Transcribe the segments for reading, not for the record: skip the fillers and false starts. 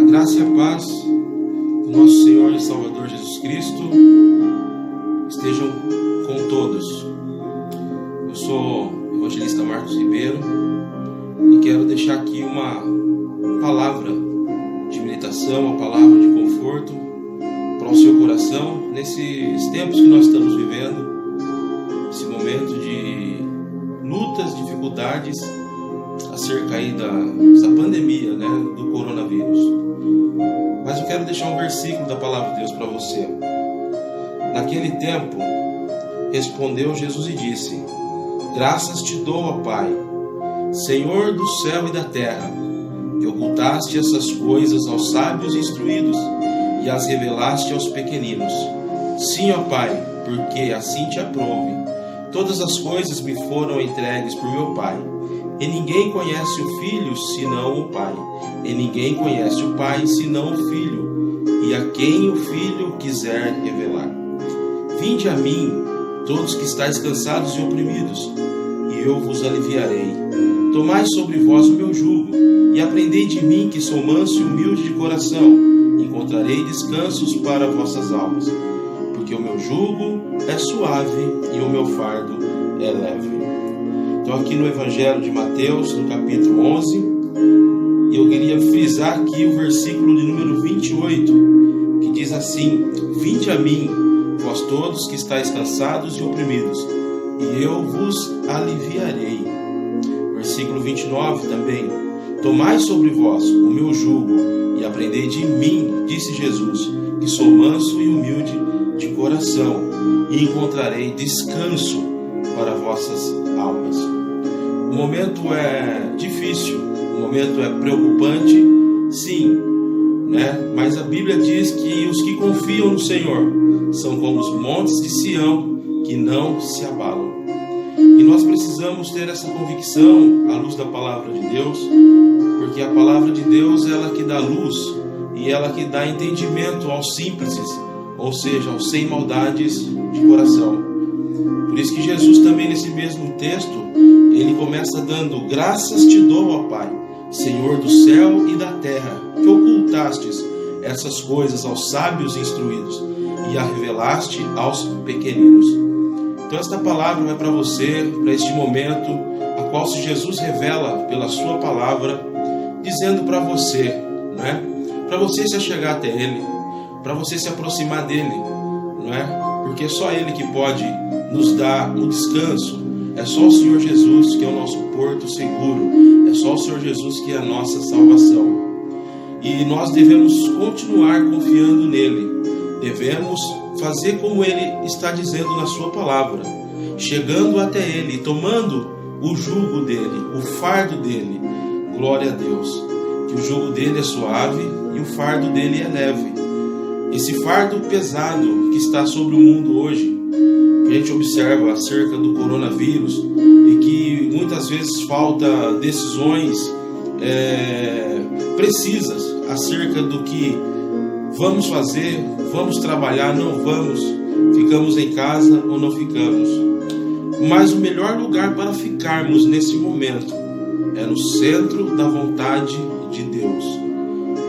Graça e a paz do nosso Senhor e Salvador Jesus Cristo estejam com todos. Eu sou o evangelista Marcos Ribeiro e quero deixar aqui uma palavra de meditação, uma palavra de conforto para o seu coração nesses tempos que nós estamos vivendo, esse momento de lutas, dificuldades acerca aí da pandemia, do coronavírus. Mas eu quero deixar um versículo da palavra de Deus para você. Naquele tempo, respondeu Jesus e disse: Graças te dou, ó Pai, Senhor do céu e da terra, que ocultaste essas coisas aos sábios instruídos e as revelaste aos pequeninos. Sim, ó Pai, porque assim te aprove. Todas as coisas me foram entregues por meu Pai. E ninguém conhece o Filho, senão o Pai. E ninguém conhece o Pai, senão o Filho, e a quem o Filho quiser revelar. Vinde a mim, todos que estáis cansados e oprimidos, e eu vos aliviarei. Tomai sobre vós o meu jugo, e aprendei de mim, que sou manso e humilde de coração. Encontrarei descansos para vossas almas, porque o meu jugo é suave e o meu fardo é leve. Então aqui no Evangelho de Mateus, no capítulo 11, eu queria frisar aqui o versículo de número 28, que diz assim: Vinde a mim, vós todos que estáis cansados e oprimidos, e eu vos aliviarei. Versículo 29 também: Tomai sobre vós o meu jugo e aprendei de mim, disse Jesus, que sou manso e humilde de coração, e encontrarei descanso para vossas almas. O momento é difícil, o momento é preocupante, sim, mas a Bíblia diz que os que confiam no Senhor são como os montes de Sião, que não se abalam. E nós precisamos ter essa convicção à luz da palavra de Deus, porque a palavra de Deus é ela que dá luz e ela que dá entendimento aos simples, ou seja, aos sem maldades de coração. Por isso que Jesus também nesse mesmo texto, ele começa dando: Graças te dou, ó Pai, Senhor do céu e da terra, que ocultastes essas coisas aos sábios instruídos e a revelaste aos pequeninos. Então esta palavra vai para você, para este momento, a qual se Jesus revela pela sua palavra, dizendo para você, para você se achegar até Ele, para você se aproximar dEle, porque é só Ele que pode nos dar o descanso. É só o Senhor Jesus que é o nosso porto seguro. É só o Senhor Jesus que é a nossa salvação. E nós devemos continuar confiando nele. Devemos fazer como ele está dizendo na sua palavra, chegando até ele e tomando o jugo dele, o fardo dele. Glória a Deus, que o jugo dele é suave e o fardo dele é leve. Esse fardo pesado que está sobre o mundo hoje, que a gente observa acerca do coronavírus, e que muitas vezes falta decisões precisas acerca do que vamos fazer, vamos trabalhar, não vamos, ficamos em casa ou não ficamos. Mas o melhor lugar para ficarmos nesse momento é no centro da vontade de Deus.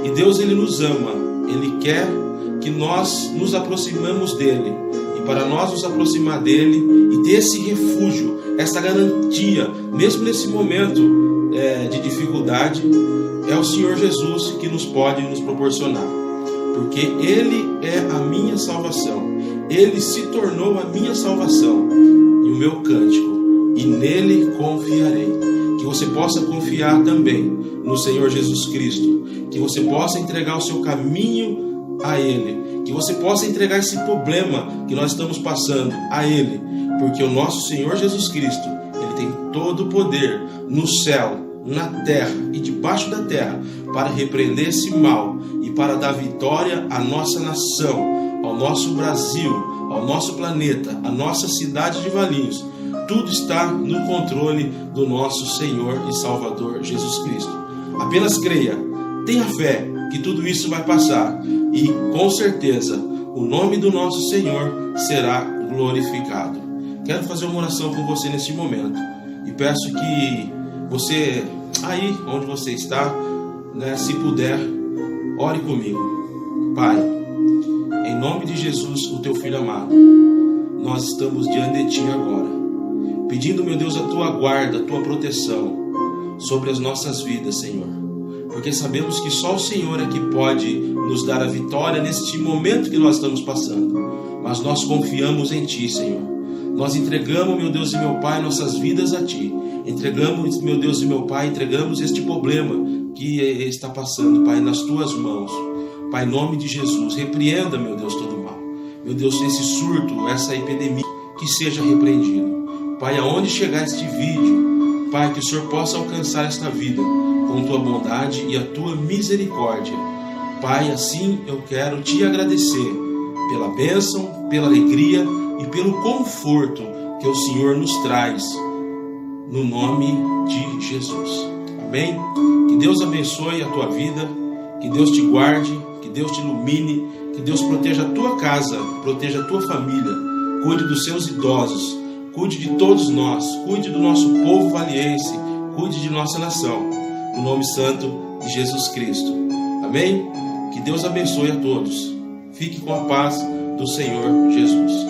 E Deus, ele nos ama, ele quer que nós nos aproximamos dele. E para nós nos aproximar dele e ter esse refúgio, essa garantia, mesmo nesse momento de dificuldade, é o Senhor Jesus que nos pode nos proporcionar. Porque Ele é a minha salvação. Ele se tornou a minha salvação e o meu cântico. E nele confiarei. Que você possa confiar também no Senhor Jesus Cristo. Que você possa entregar o seu caminho a Ele. Que você possa entregar esse problema que nós estamos passando a Ele. Porque o nosso Senhor Jesus Cristo, Ele tem todo o poder no céu, na terra e debaixo da terra para repreender esse mal e para dar vitória à nossa nação, ao nosso Brasil, ao nosso planeta, à nossa cidade de Valinhos. Tudo está no controle do nosso Senhor e Salvador Jesus Cristo. Apenas creia, tenha fé que tudo isso vai passar e com certeza o nome do nosso Senhor será glorificado. Quero fazer uma oração com você neste momento e peço que você, aí onde você está, se puder, Ore comigo. Pai, em nome de Jesus, o teu Filho amado, nós estamos diante de ti agora, pedindo, meu Deus, a tua guarda, a tua proteção sobre as nossas vidas, Senhor, porque sabemos que só o Senhor é que pode nos dar a vitória neste momento que nós estamos passando, mas nós confiamos em ti, Senhor. Nós entregamos, meu Deus e meu Pai, nossas vidas a ti. Entregamos, meu Deus e meu Pai, entregamos este problema que está passando, Pai, nas tuas mãos. Pai, em nome de Jesus, repreenda, meu Deus, todo o mal. Meu Deus, esse surto, essa epidemia, que seja repreendido. Pai, aonde chegar este vídeo, Pai, que o Senhor possa alcançar esta vida com tua bondade e a tua misericórdia. Pai, assim eu quero te agradecer pela bênção, pela alegria e pelo conforto que o Senhor nos traz, no nome de Jesus. Amém? Que Deus abençoe a tua vida, que Deus te guarde, que Deus te ilumine, que Deus proteja a tua casa, proteja a tua família, cuide dos seus idosos, cuide de todos nós, cuide do nosso povo valiense, cuide de nossa nação, no nome santo de Jesus Cristo. Amém? Que Deus abençoe a todos. Fique com a paz do Senhor Jesus.